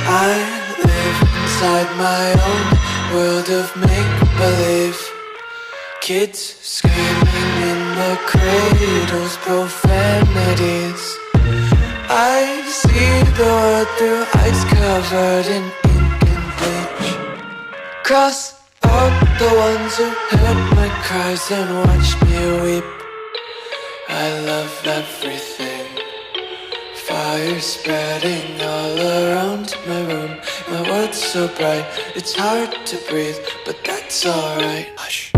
I live inside my own world of make-believe. Kids screaming in the cradles, profanities. I see the world through ice covered in ink and bleach. Cross out the ones who heard my cries and watched me weep. I love everything. Fire spreading all around my room. My world's so bright, it's hard to breathe, but that's alright. Hush.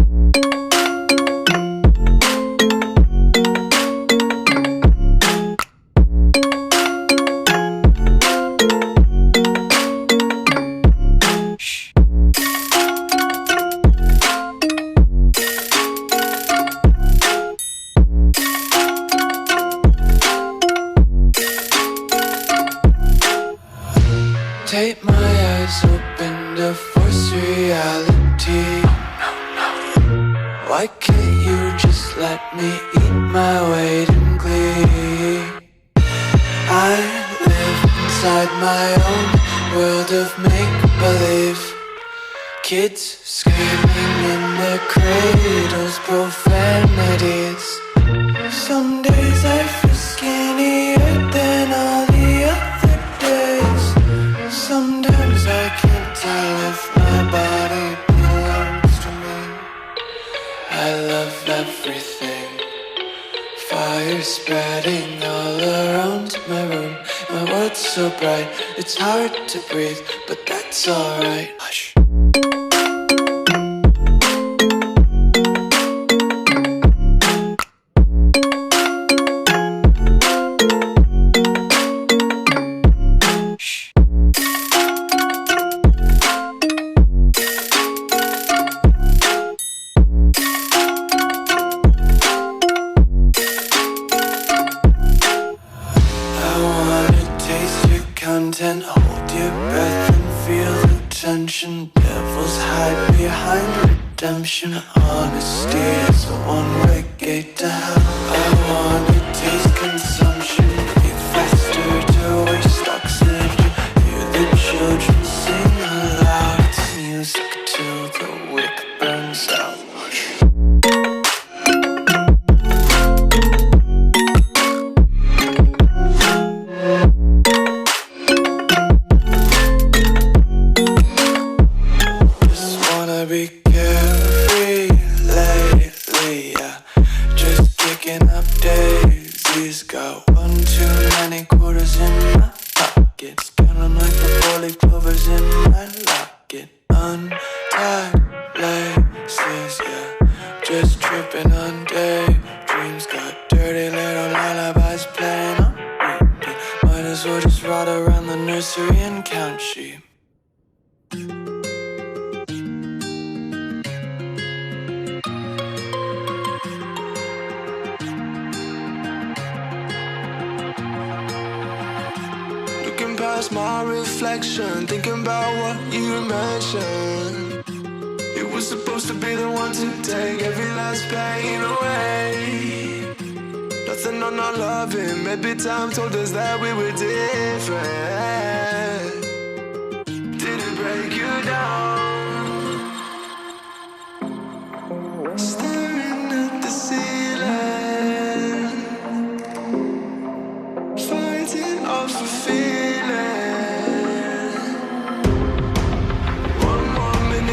Take my eyes open to force reality. Why can't you just let me eat my weight in glee? I live inside my own world of make-believe. Kids screaming in their cradles, profanities. Some days I feel skinnier than all the other days. Sometimes I can't tell if my body belongs to me. I love everything. Fire spreading all around my room. My world's so bright, it's hard to breathe, but that's alright. Hush. Content, hold your breath and feel the tension. Devils hide behind redemption. Honesty is a one-way gate to hell. I wanna taste consumption, breathe faster to waste oxygen. Hear the children sing aloud. It's music till the wick burns out. Be carefree lately, yeah. Just kicking up daisies. Got one too many quarters in my pockets. Counting like the four-leaf clovers in my locket. Untied laces, yeah. Just tripping on daydreams. Got dirty little lullabies playing on repeat. Might as well just ride around the nursery and count sheep. Past my reflection, thinking about what you mentioned. You were supposed to be the one to take every last pain away. Nothing on our loving, maybe time told us that we were different. Did it break you down? Staring at the ceiling, fighting off the fear.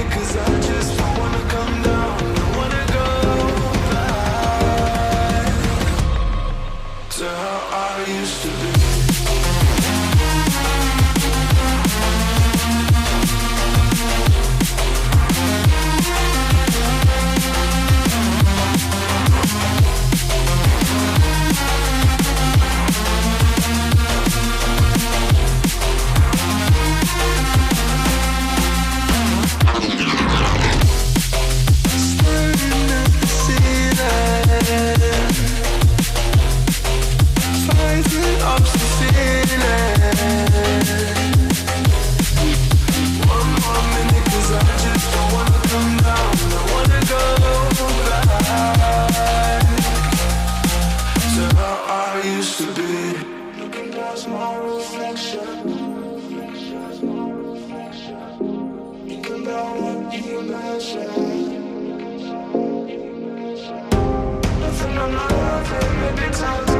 Cause I just don't wanna come down, don't wanna go back to how I used to be. Used to be looking past my reflection. every time